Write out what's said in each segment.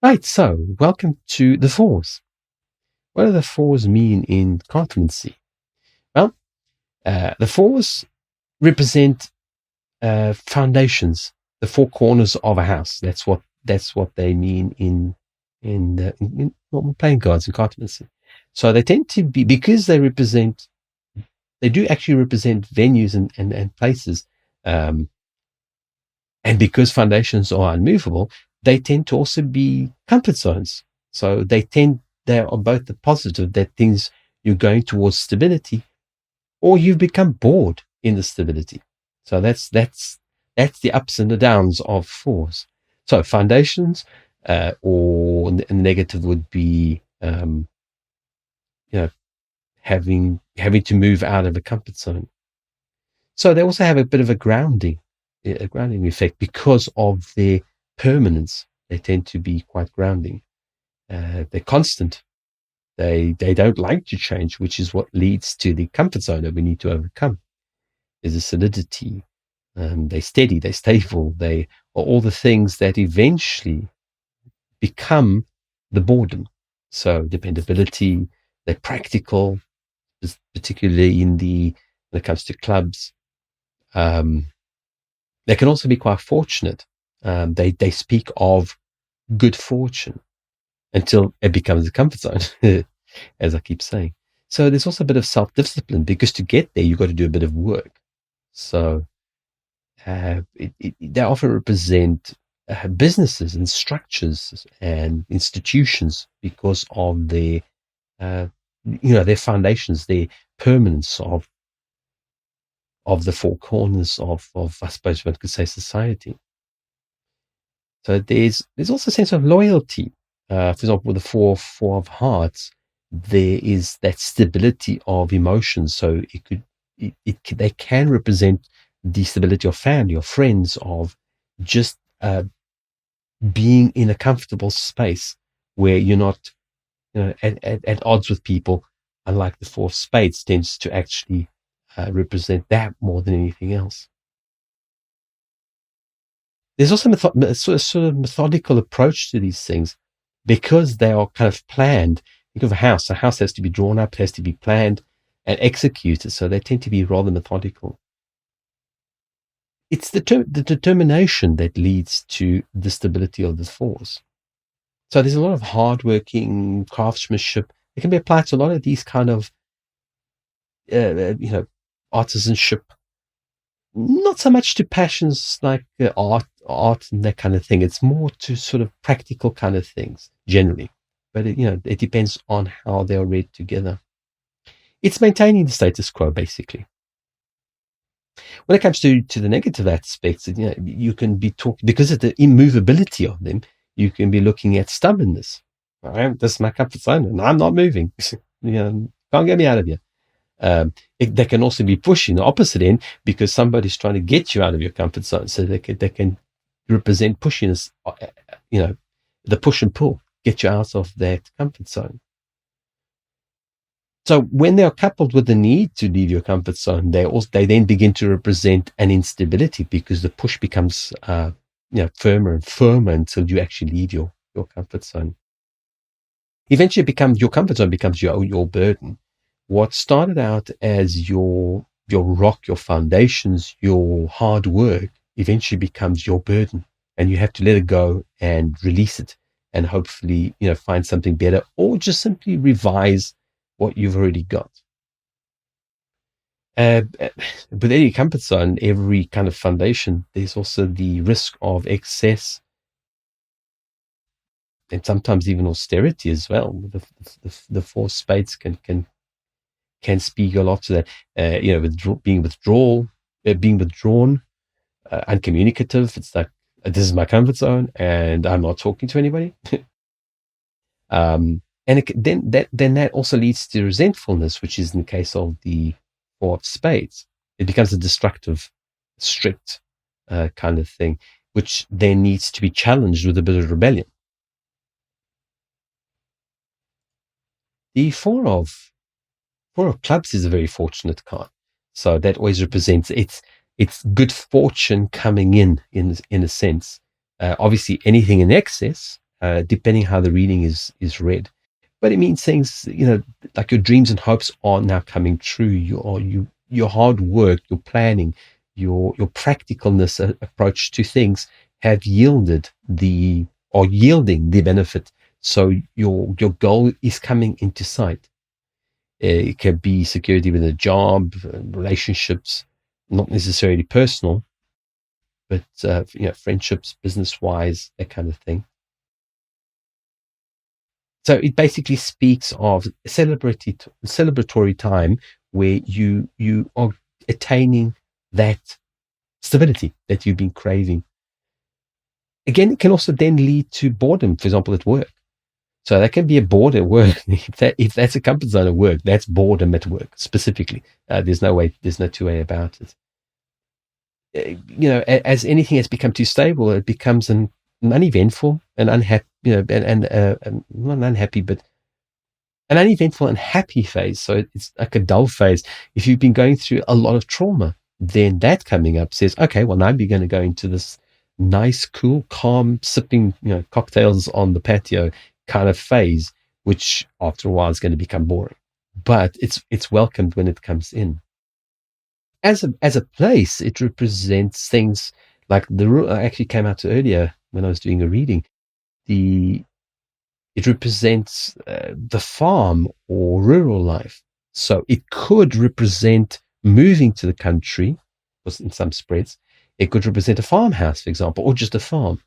Right, so welcome to the fours. What do the fours mean in Cartomancy? Well, the fours represent foundations, the four corners of a house. That's what they mean in normal playing cards in Cartomancy. So they tend to be, because they do actually represent venues and places, um, and because foundations are unmovable, they tend to also be comfort zones. So they are both the positive, that things, you're going towards stability, or you've become bored in the stability. So that's the ups and the downs of fours. So foundations, or the negative would be, you know, having to move out of a comfort zone. So they also have a bit of a grounding effect because of their permanence. They tend to be quite grounding. They're constant. They don't like to change, which is what leads to the comfort zone that we need to overcome. There's a solidity. They're steady. They're stable. They are all the things that eventually become the boredom. So dependability. They're practical, particularly when it comes to clubs. They can also be quite fortunate. They speak of good fortune until it becomes a comfort zone, as I keep saying. So there's also a bit of self-discipline, because to get there, you've got to do a bit of work. So they often represent businesses and structures and institutions because of uh, their foundations, their permanence of the four corners of I suppose one could say society. So there's also a sense of loyalty. For example, with the four of hearts, there is that stability of emotions. So they can represent the stability of family or friends, of just being in a comfortable space where you're not at odds with people. Unlike the four of spades, tends to actually represent that more than anything else. There's also a sort of methodical approach to these things, because they are kind of planned. Think of a house. A house has to be drawn up, has to be planned and executed. So they tend to be rather methodical. It's the determination that leads to the stability of the fours. So there's a lot of hardworking craftsmanship. It can be applied to a lot of these kind of, artisanship. Not so much to passions like art and that kind of thing. It's more to sort of practical kind of things generally. But it depends on how they are read together. It's maintaining the status quo, basically. When it comes to the negative aspects, you can be talking, because of the immovability of them. You can be looking at stubbornness. This is my comfort zone, and I'm not moving. Can't get me out of here. They can also be pushing the opposite end, because somebody's trying to get you out of your comfort zone. So they can represent pushiness, the push and pull, get you out of that comfort zone. So when they are coupled with the need to leave your comfort zone, they then begin to represent an instability, because the push becomes firmer and firmer until you actually leave your comfort zone. Eventually, your comfort zone becomes your burden. What started out as your rock, your foundations, your hard work, eventually becomes your burden, and you have to let it go and release it, and hopefully find something better, or just simply revise what you've already got. With any comfort zone, every kind of foundation, there's also the risk of excess, and sometimes even austerity as well. The four spades can speak a lot to that. Being withdrawn, uncommunicative. It's like, this is my comfort zone, and I'm not talking to anybody. And then that also leads to resentfulness, which is in the case of the four of spades. It becomes a destructive, strict kind of thing, which then needs to be challenged with a bit of rebellion. The four of clubs is a very fortunate card, so that always represents it's good fortune coming in a sense. Obviously, anything in excess depending how the reading is read. But it means things, like your dreams and hopes are now coming true. Your hard work, your planning, your practicalness approach to things have yielding the benefit. So your goal is coming into sight. It can be security with a job, relationships, not necessarily personal, but friendships, business wise, that kind of thing. So it basically speaks of a celebratory time where you are attaining that stability that you've been craving. Again, it can also then lead to boredom, for example, at work. So that can be a boredom at work. If that's a comfort zone at work, that's boredom at work specifically. There's no two way about it. As anything has become too stable, it becomes an uneventful and unhappy, and not unhappy, but an uneventful and happy phase. So it's like a dull phase. If you've been going through a lot of trauma, then that coming up says, okay, well, now we're going to go into this nice, cool, calm, sipping, cocktails on the patio kind of phase, which after a while is going to become boring. But it's welcomed when it comes in. As a place, it represents things like I actually came out to earlier when I was doing a reading. It represents the farm or rural life. So it could represent moving to the country, in some spreads. It could represent a farmhouse, for example, or just a farm.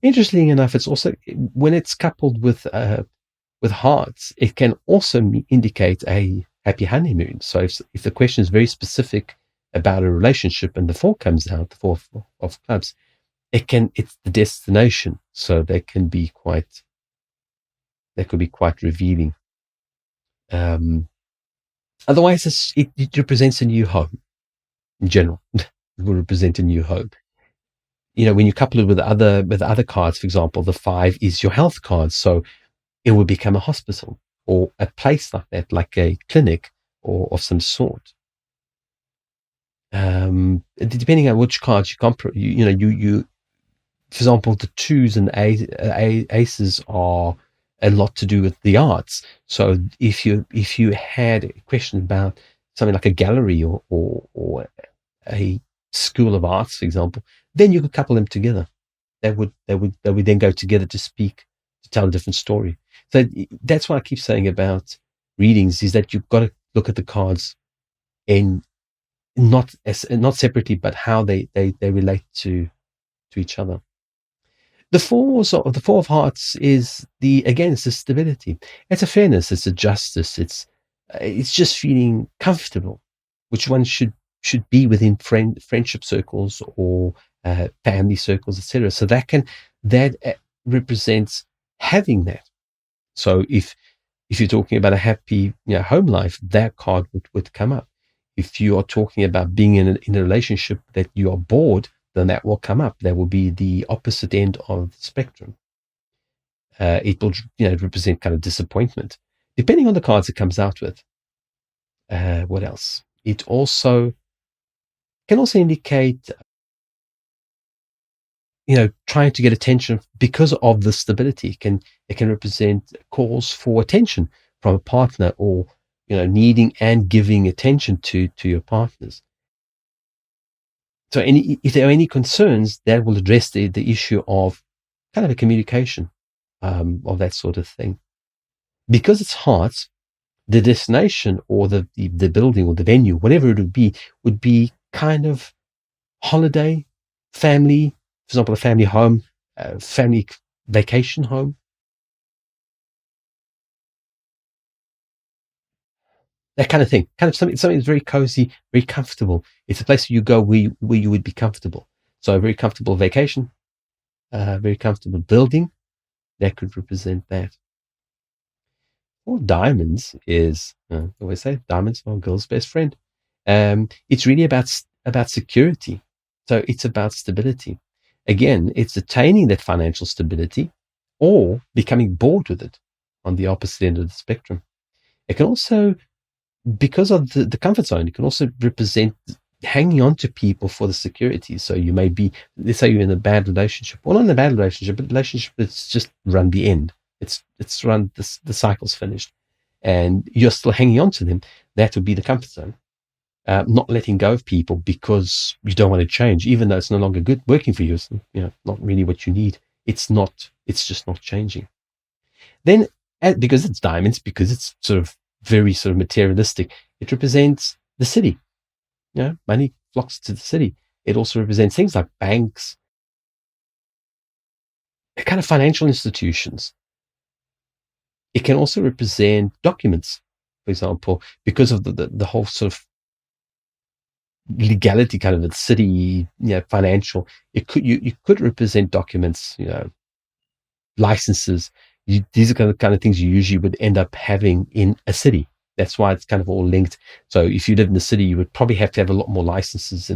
Interestingly enough, it's also, when it's coupled with hearts, it can also indicate a happy honeymoon. So if the question is very specific about a relationship and the four comes out, the four of clubs, it's the destination. So that could be quite revealing. Otherwise, it represents a new home in general. It will represent a new home. When you couple it with other cards, for example, the 5 is your health card. So it will become a hospital or a place like that, like a clinic or of some sort. Depending on which cards you for example, the 2s and aces are a lot to do with the arts. So if you had a question about something like a gallery or a school of arts, for example, then you could couple them together. They would then go together to tell a different story. So that's what I keep saying about readings, is that you've got to look at the cards in not separately, but how they relate to each other. The 4 of hearts is it's a stability. It's a fairness. It's a justice. It's just feeling comfortable, which one should be within friendship circles or family circles, etc. So that represents having that. So if you're talking about a happy home life, that card would come up. If you are talking about being in a relationship that you are bored, then that will come up. That will be the opposite end of the spectrum. It will represent kind of disappointment, depending on the cards it comes out with. What else? It can also indicate trying to get attention because of the stability. It can represent calls for attention from a partner, or needing and giving attention to your partners. So if there are any concerns, that will address the issue of kind of a communication of that sort of thing. Because it's hearts, the destination or the building or the venue, whatever it would be kind of holiday, family, for example, a family home, family vacation home. That kind of thing, kind of something that's very cozy, very comfortable. It's a place you go where you would be comfortable. So a very comfortable vacation, very comfortable building, that could represent that. Or diamonds is, I always say, diamonds are a girl's best friend. It's really about security. So it's about stability. Again, it's attaining that financial stability or becoming bored with it on the opposite end of the spectrum. It can also, because of the comfort zone, it can also represent hanging on to people for the security. So you may be, let's say you're in a bad relationship, well, not in a bad relationship, but a relationship that's just run the end. It's run, the cycle's finished, and you're still hanging on to them. That would be the comfort zone. Not letting go of people because you don't want to change, even though it's no longer good working for you. It's, not really what you need. It's not. It's just not changing. Then, because it's diamonds, because it's sort of very sort of materialistic, it represents the city. Money flocks to the city. It also represents things like banks, kind of financial institutions. It can also represent documents, for example, because of the whole sort of legality kind of the city, financial. It could you could represent documents, licenses. These are kind of things you usually would end up having in a city. That's why it's kind of all linked. So if you live in the city, you would probably have to have a lot more licenses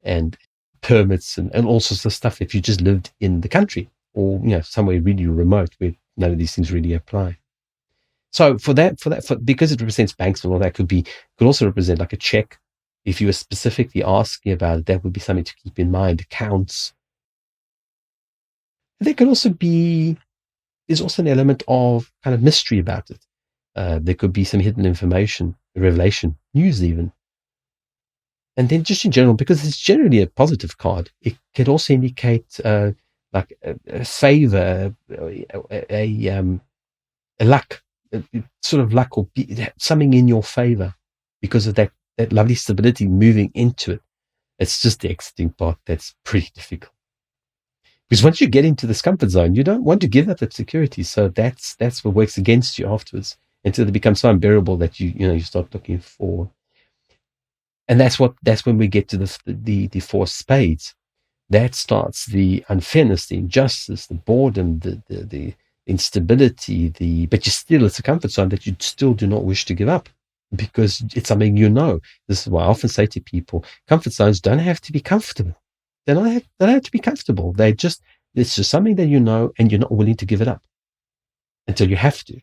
and permits and all sorts of stuff if you just lived in the country or somewhere really remote where none of these things really apply. So because it represents banks and all that, could also represent like a check. If you were specifically asking about it, that would be something to keep in mind. Accounts. There could also be, there's also an element of kind of mystery about it. There could be some hidden information, revelation, news even. And then just in general, because it's generally a positive card, it could also indicate like a favor, a luck, sort of luck, or something in your favor because of that lovely stability moving into it. It's just the exiting part that's pretty difficult. Because once you get into this comfort zone, you don't want to give up that security. So that's what works against you afterwards until it becomes so unbearable that you start looking for. And that's when we get to the four spades. That starts the unfairness, the injustice, the boredom, the instability, but it's a comfort zone that you still do not wish to give up because it's something This is why I often say to people, comfort zones don't have to be comfortable. They don't have to be comfortable. It's just something that and you're not willing to give it up until you have to,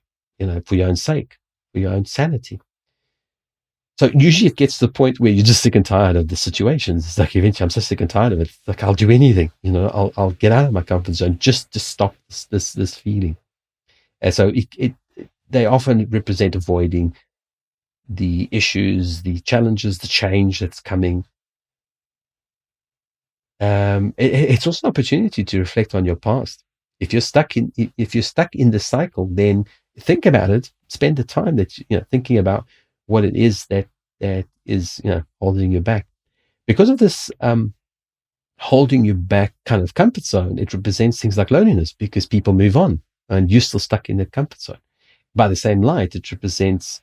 for your own sake, for your own sanity. So usually it gets to the point where you're just sick and tired of the situations. It's like eventually I'm so sick and tired of it. It's like I'll do anything, I'll get out of my comfort zone just to stop this feeling. And so they often represent avoiding the issues, the challenges, the change that's coming. It's also an opportunity to reflect on your past. If you're stuck in the cycle, then think about it. Spend the time that thinking about what it is that is holding you back. Because of this holding you back kind of comfort zone, it represents things like loneliness because people move on and you're still stuck in that comfort zone. By the same light, it represents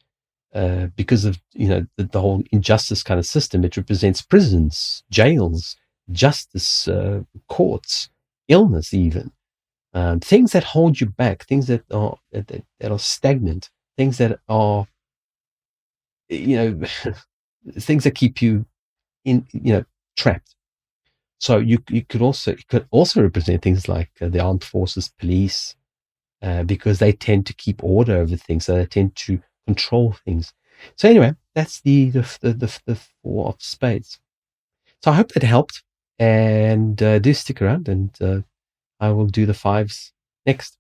because of the whole injustice kind of system. It represents prisons, jails, justice, courts, illness, even things that hold you back, things that are stagnant, things that are things that keep you in trapped. So it could also represent things like the armed forces, police, because they tend to keep order over things, so they tend to control things. So anyway, that's the four of spades. So I hope that helped, and do stick around, and I will do the fives next.